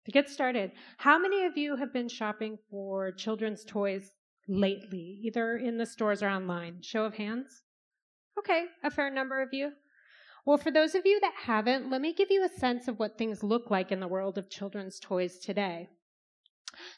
To get started, how many of you have been shopping for children's toys lately, either in the stores or online? Show of hands. Okay, a fair number of you. Well, for those of you that haven't, let me give you a sense of what things look like in the world of children's toys today.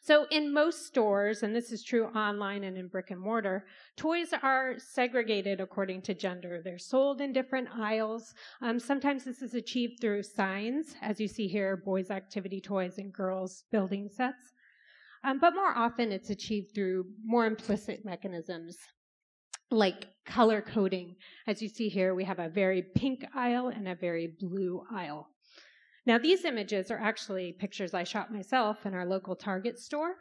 So in most stores, and this is true online and in brick and mortar, toys are segregated according to gender. They're sold in different aisles. Sometimes this is achieved through signs, as you see here, boys' activity toys and girls' building sets. But more often it's achieved through more implicit mechanisms, like color coding. As you see here, we have a very pink aisle and a very blue aisle. Now, these images are actually pictures I shot myself in our local Target store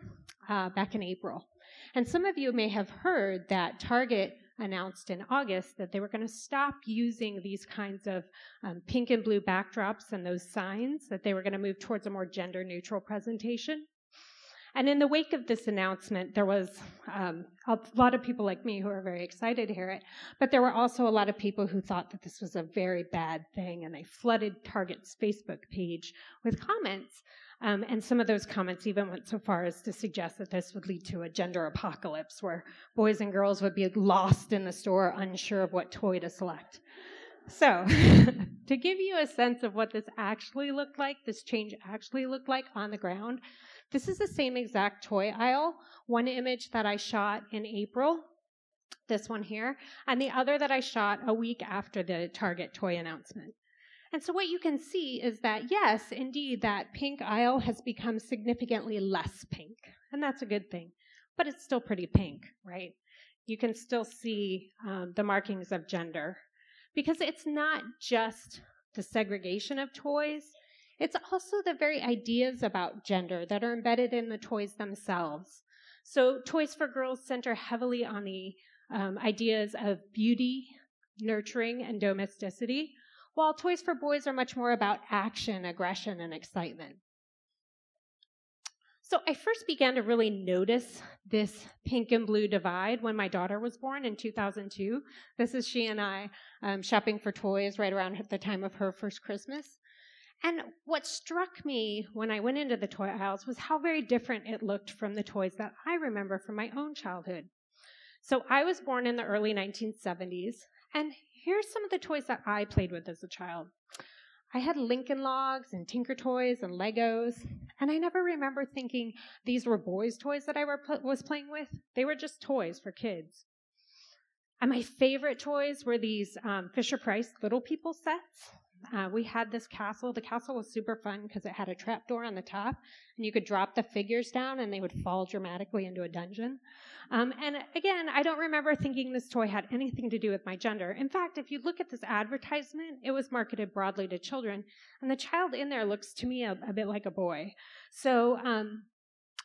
back in April. And some of you may have heard that Target announced in August that they were going to stop using these kinds of pink and blue backdrops and those signs, that they were going to move towards a more gender-neutral presentation. And in the wake of this announcement, there was a lot of people like me who are very excited to hear it, but there were also a lot of people who thought that this was a very bad thing, and they flooded Target's Facebook page with comments. And some of those comments even went so far as to suggest that this would lead to a gender apocalypse, where boys and girls would be lost in the store, unsure of what toy to select. So, to give you a sense of what this actually looked like, this change actually looked like on the ground, this is the same exact toy aisle, one image that I shot in April, this one here, and the other that I shot a week after the Target toy announcement. And so what you can see is that, yes, indeed, that pink aisle has become significantly less pink, and that's a good thing, but it's still pretty pink, right? You can still see the markings of gender, because it's not just the segregation of toys, it's also the very ideas about gender that are embedded in the toys themselves. So Toys for Girls center heavily on the ideas of beauty, nurturing, and domesticity, while Toys for Boys are much more about action, aggression, and excitement. So I first began to really notice this pink and blue divide when my daughter was born in 2002. This is she and I shopping for toys right around the time of her first Christmas. And what struck me when I went into the toy aisles was how very different it looked from the toys that I remember from my own childhood. So I was born in the early 1970s, and here's some of the toys that I played with as a child. I had Lincoln Logs and Tinker Toys and Legos, and I never remember thinking these were boys' toys that I was playing with. They were just toys for kids. And my favorite toys were these Fisher-Price Little People sets. We had this castle. The castle was super fun because it had a trapdoor on the top, and you could drop the figures down, and they would fall dramatically into a dungeon. And again, I don't remember thinking this toy had anything to do with my gender. In fact, if you look at this advertisement, it was marketed broadly to children, and the child in there looks to me a bit like a boy. So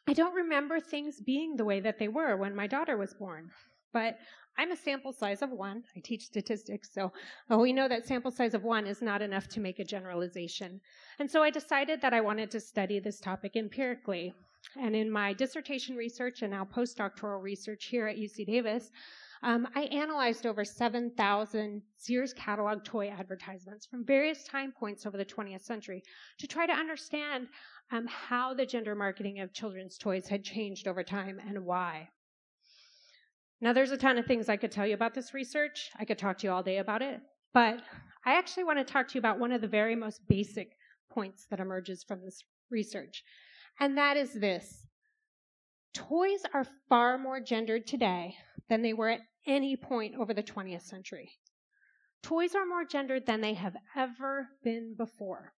I don't remember things being the way that they were when my daughter was born. But I'm a sample size of 1. I teach statistics, so we know that sample size of 1 is not enough to make a generalization. And so I decided that I wanted to study this topic empirically. And in my dissertation research and now postdoctoral research here at UC Davis, I analyzed over 7,000 Sears catalog toy advertisements from various time points over the 20th century to try to understand how the gender marketing of children's toys had changed over time and why. Now, there's a ton of things I could tell you about this research. I could talk to you all day about it. But I actually want to talk to you about one of the very most basic points that emerges from this research. And that is this. Toys are far more gendered today than they were at any point over the 20th century. Toys are more gendered than they have ever been before.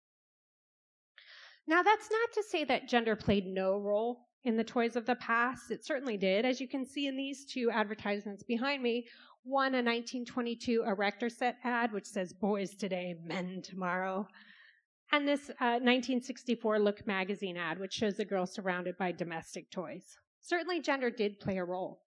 Now, that's not to say that gender played no role in the toys of the past. It certainly did. As you can see in these two advertisements behind me, one a 1922 Erector set ad, which says, "Boys today, men tomorrow." And this 1964 Look magazine ad, which shows a girl surrounded by domestic toys. Certainly gender did play a role.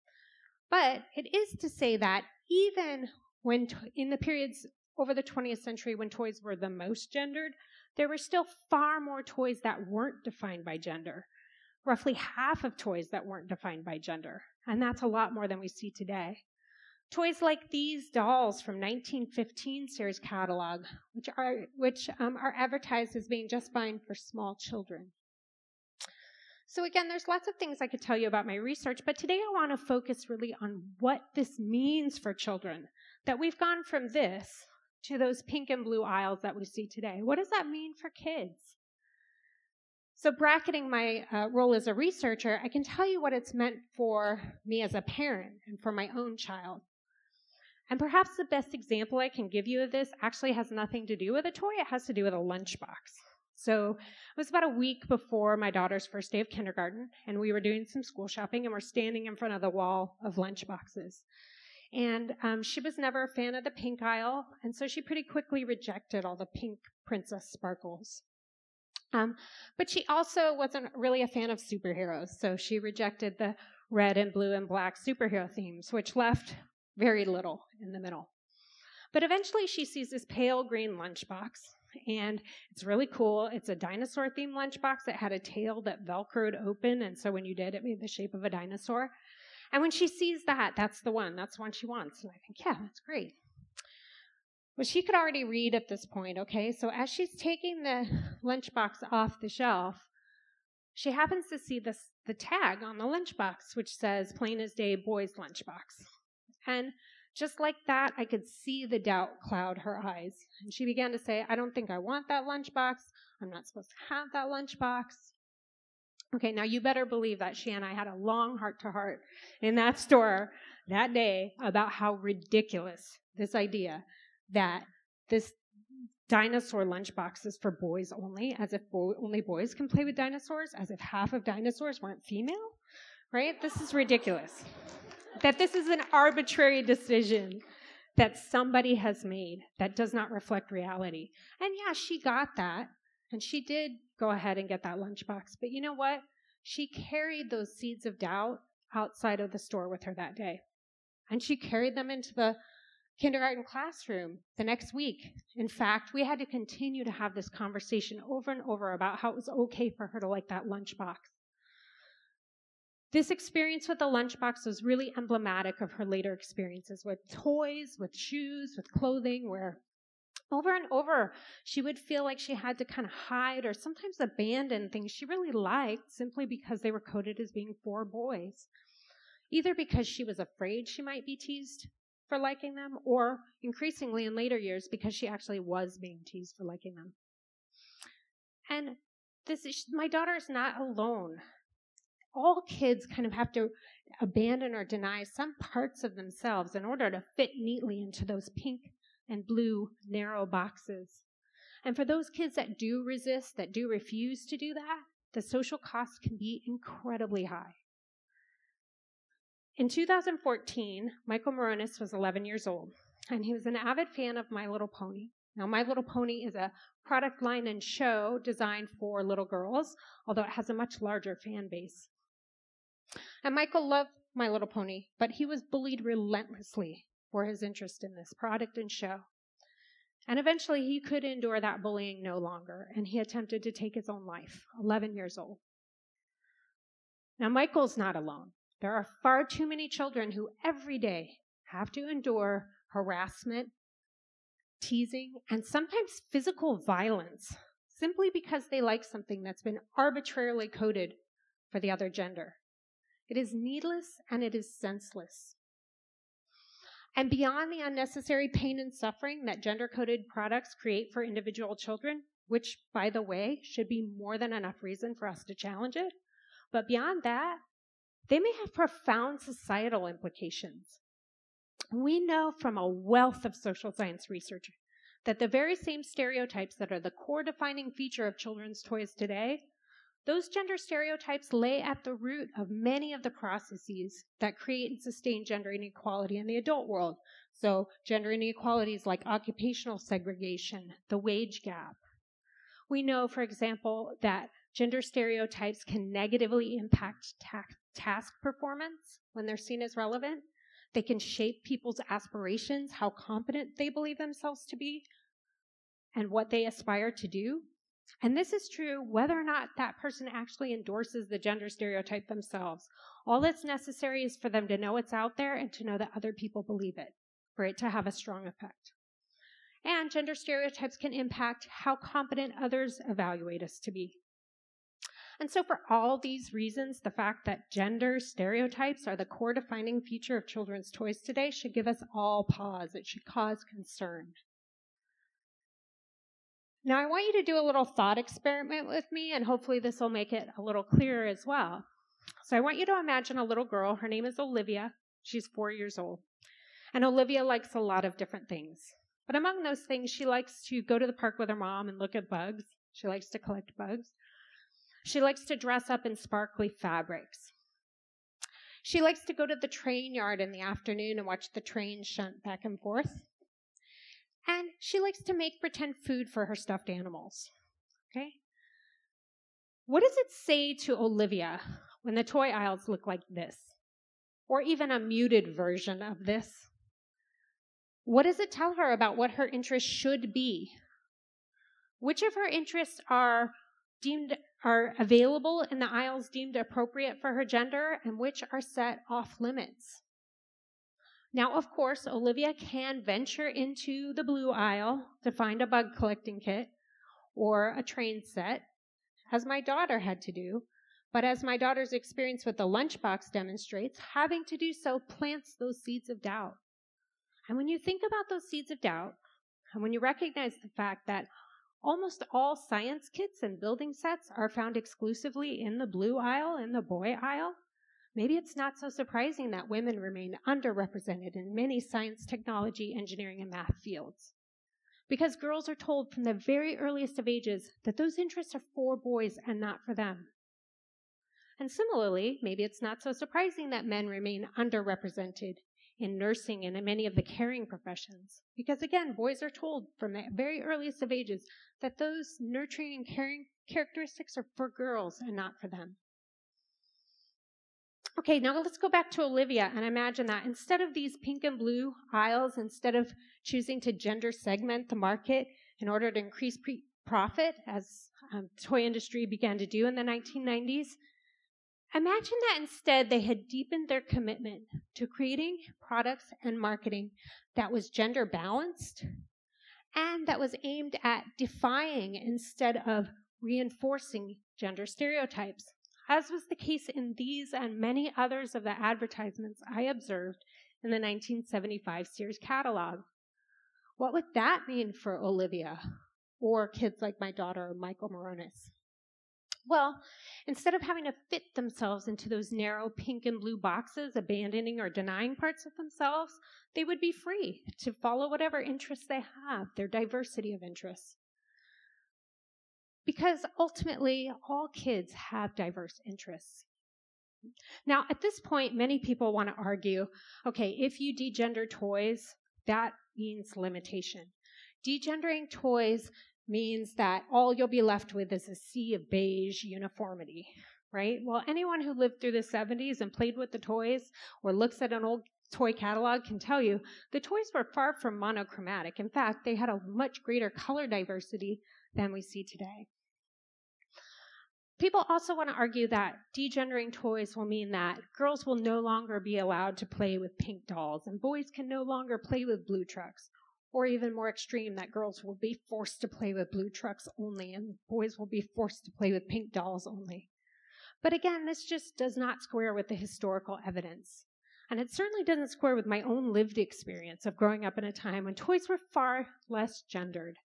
But it is to say that even when in the periods over the 20th century when toys were the most gendered, there were still far more toys that weren't defined by gender. Roughly half of toys that weren't defined by gender. And that's a lot more than we see today. Toys like these dolls from 1915 Sears catalog, which are advertised as being just fine for small children. So again, there's lots of things I could tell you about my research, but today I want to focus really on what this means for children, that we've gone from this to those pink and blue aisles that we see today. What does that mean for kids? So bracketing my role as a researcher, I can tell you what it's meant for me as a parent and for my own child. And perhaps the best example I can give you of this actually has nothing to do with a toy. It has to do with a lunchbox. So it was about a week before my daughter's first day of kindergarten, and we were doing some school shopping, and we're standing in front of the wall of lunchboxes. And she was never a fan of the pink aisle, and so she pretty quickly rejected all the pink princess sparkles. But she also wasn't really a fan of superheroes, so she rejected the red and blue and black superhero themes, which left very little in the middle. But eventually she sees this pale green lunchbox, and it's really cool. It's a dinosaur-themed lunchbox that had a tail that Velcroed open, and so when you did, it made the shape of a dinosaur. And when she sees that, that's the one she wants. And I think, yeah, that's great. Well, she could already read at this point, okay? So as she's taking the lunchbox off the shelf, she happens to see the tag on the lunchbox, which says, plain as day, boys' lunchbox. And just like that, I could see the doubt cloud her eyes. And she began to say, I don't think I want that lunchbox. I'm not supposed to have that lunchbox. Okay, now you better believe that she and I had a long heart-to-heart in that store that day about how ridiculous this idea that this dinosaur lunchbox is for boys only, as if only boys can play with dinosaurs, as if half of dinosaurs weren't female, right? This is ridiculous. That this is an arbitrary decision that somebody has made that does not reflect reality. And yeah, she got that, and she did go ahead and get that lunchbox. But you know what? She carried those seeds of doubt outside of the store with her that day. And she carried them into the kindergarten classroom the next week. In fact, we had to continue to have this conversation over and over about how it was okay for her to like that lunchbox. This experience with the lunchbox was really emblematic of her later experiences with toys, with shoes, with clothing, where over and over she would feel like she had to kind of hide or sometimes abandon things she really liked simply because they were coded as being for boys. Either because she was afraid she might be teased for liking them, or increasingly in later years because she actually was being teased for liking them. And my daughter is not alone. All kids kind of have to abandon or deny some parts of themselves in order to fit neatly into those pink and blue narrow boxes. And for those kids that do resist, that do refuse to do that, the social cost can be incredibly high. In 2014, Michael Moronis was 11 years old, and he was an avid fan of My Little Pony. Now, My Little Pony is a product line and show designed for little girls, although it has a much larger fan base. And Michael loved My Little Pony, but he was bullied relentlessly for his interest in this product and show. And eventually, he could endure that bullying no longer, and he attempted to take his own life, 11 years old. Now, Michael's not alone. There are far too many children who every day have to endure harassment, teasing, and sometimes physical violence simply because they like something that's been arbitrarily coded for the other gender. It is needless and it is senseless. And beyond the unnecessary pain and suffering that gender-coded products create for individual children, which, by the way, should be more than enough reason for us to challenge it, but beyond that, they may have profound societal implications. We know from a wealth of social science research that the very same stereotypes that are the core defining feature of children's toys today, those gender stereotypes lay at the root of many of the processes that create and sustain gender inequality in the adult world. So gender inequalities like occupational segregation, the wage gap. We know, for example, that gender stereotypes can negatively impact task performance when they're seen as relevant. They can shape people's aspirations, how competent they believe themselves to be, and what they aspire to do. And this is true whether or not that person actually endorses the gender stereotype themselves. All that's necessary is for them to know it's out there and to know that other people believe it, for it to have a strong effect. And gender stereotypes can impact how competent others evaluate us to be. And so for all these reasons, the fact that gender stereotypes are the core defining feature of children's toys today should give us all pause. It should cause concern. Now, I want you to do a little thought experiment with me, and hopefully this will make it a little clearer as well. So I want you to imagine a little girl. Her name is Olivia. She's 4 years old. And Olivia likes a lot of different things. But among those things, she likes to go to the park with her mom and look at bugs. She likes to collect bugs. She likes to dress up in sparkly fabrics. She likes to go to the train yard in the afternoon and watch the trains shunt back and forth. And she likes to make pretend food for her stuffed animals. Okay? What does it say to Olivia when the toy aisles look like this? Or even a muted version of this? What does it tell her about what her interests should be? Which of her interests are available in the aisles deemed appropriate for her gender, and which are set off limits? Now, of course, Olivia can venture into the blue aisle to find a bug collecting kit or a train set, as my daughter had to do. But as my daughter's experience with the lunchbox demonstrates, having to do so plants those seeds of doubt. And when you think about those seeds of doubt, and when you recognize the fact that almost all science kits and building sets are found exclusively in the blue aisle, in the boy aisle, maybe it's not so surprising that women remain underrepresented in many science, technology, engineering, and math fields. Because girls are told from the very earliest of ages that those interests are for boys and not for them. And similarly, maybe it's not so surprising that men remain underrepresented in nursing and in many of the caring professions. Because again, boys are told from the very earliest of ages that those nurturing and caring characteristics are for girls and not for them. Okay, now let's go back to Olivia and imagine that instead of these pink and blue aisles, instead of choosing to gender segment the market in order to increase profit, as the toy industry began to do in the 1990s, imagine that instead they had deepened their commitment to creating products and marketing that was gender balanced and that was aimed at defying instead of reinforcing gender stereotypes, as was the case in these and many others of the advertisements I observed in the 1975 Sears catalog. What would that mean for Olivia or kids like my daughter, Michael Moronis? Well, instead of having to fit themselves into those narrow pink and blue boxes, abandoning or denying parts of themselves, they would be free to follow whatever interests they have, their diversity of interests. Because ultimately, all kids have diverse interests. Now, at this point, many people want to argue, okay, if you degender toys, that means limitation. Degendering toys means that all you'll be left with is a sea of beige uniformity, right? Well, anyone who lived through the 70s and played with the toys or looks at an old toy catalog can tell you the toys were far from monochromatic. In fact, they had a much greater color diversity than we see today. People also want to argue that degendering toys will mean that girls will no longer be allowed to play with pink dolls and boys can no longer play with blue trucks. Or even more extreme, that girls will be forced to play with blue trucks only and boys will be forced to play with pink dolls only. But again, this just does not square with the historical evidence. And it certainly doesn't square with my own lived experience of growing up in a time when toys were far less gendered.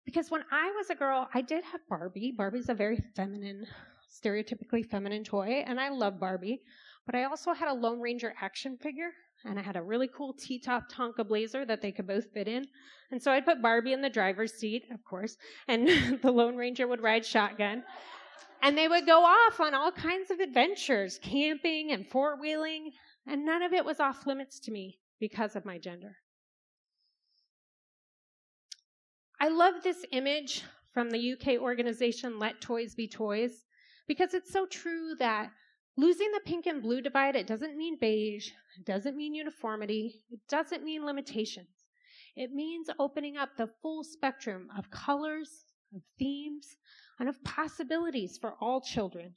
Because when I was a girl, I did have Barbie. Barbie's a very feminine, stereotypically feminine toy, and I love Barbie. But I also had a Lone Ranger action figure, and I had a really cool T-top Tonka blazer that they could both fit in. And so I'd put Barbie in the driver's seat, of course, and the Lone Ranger would ride shotgun. And they would go off on all kinds of adventures, camping and four-wheeling, and none of it was off limits to me because of my gender. I love this image from the UK organization Let Toys Be Toys because it's so true that losing the pink and blue divide, it doesn't mean beige, it doesn't mean uniformity, it doesn't mean limitations. It means opening up the full spectrum of colors, of themes, and of possibilities for all children.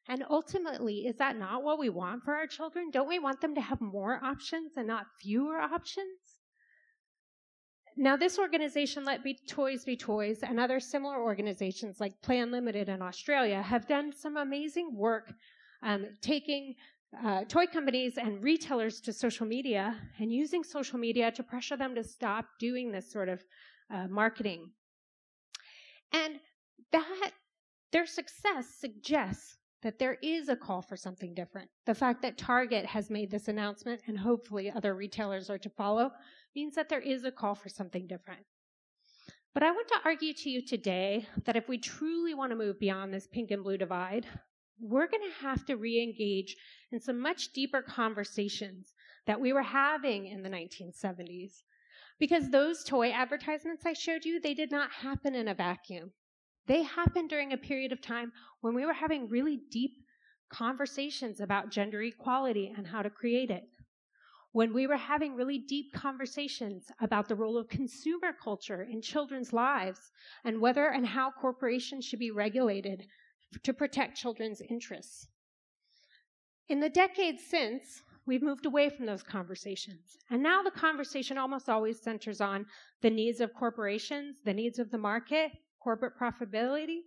And ultimately, is that not what we want for our children? Don't we want them to have more options and not fewer options? Now, this organization, Let Toys Be Toys, and other similar organizations like Plan Limited in Australia have done some amazing work taking toy companies and retailers to social media and using social media to pressure them to stop doing this sort of marketing. And that their success suggests that there is a call for something different. The fact that Target has made this announcement, and hopefully other retailers are to follow, means that there is a call for something different. But I want to argue to you today that if we truly want to move beyond this pink and blue divide, we're going to have to re-engage in some much deeper conversations that we were having in the 1970s. Because those toy advertisements I showed you, they did not happen in a vacuum. They happened during a period of time when we were having really deep conversations about gender equality and how to create it. When we were having really deep conversations about the role of consumer culture in children's lives and whether and how corporations should be regulated to protect children's interests. In the decades since, we've moved away from those conversations. And now the conversation almost always centers on the needs of corporations, the needs of the market, corporate profitability,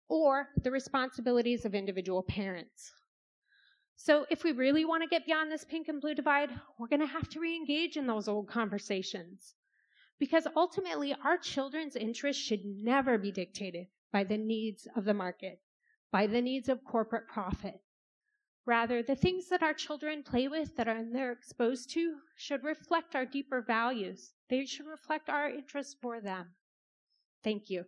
or the responsibilities of individual parents. So if we really want to get beyond this pink and blue divide, we're going to have to re-engage in those old conversations. Because ultimately, our children's interests should never be dictated by the needs of the market, by the needs of corporate profit. Rather, the things that our children play with, they're exposed to, should reflect our deeper values. They should reflect our interests for them. Thank you.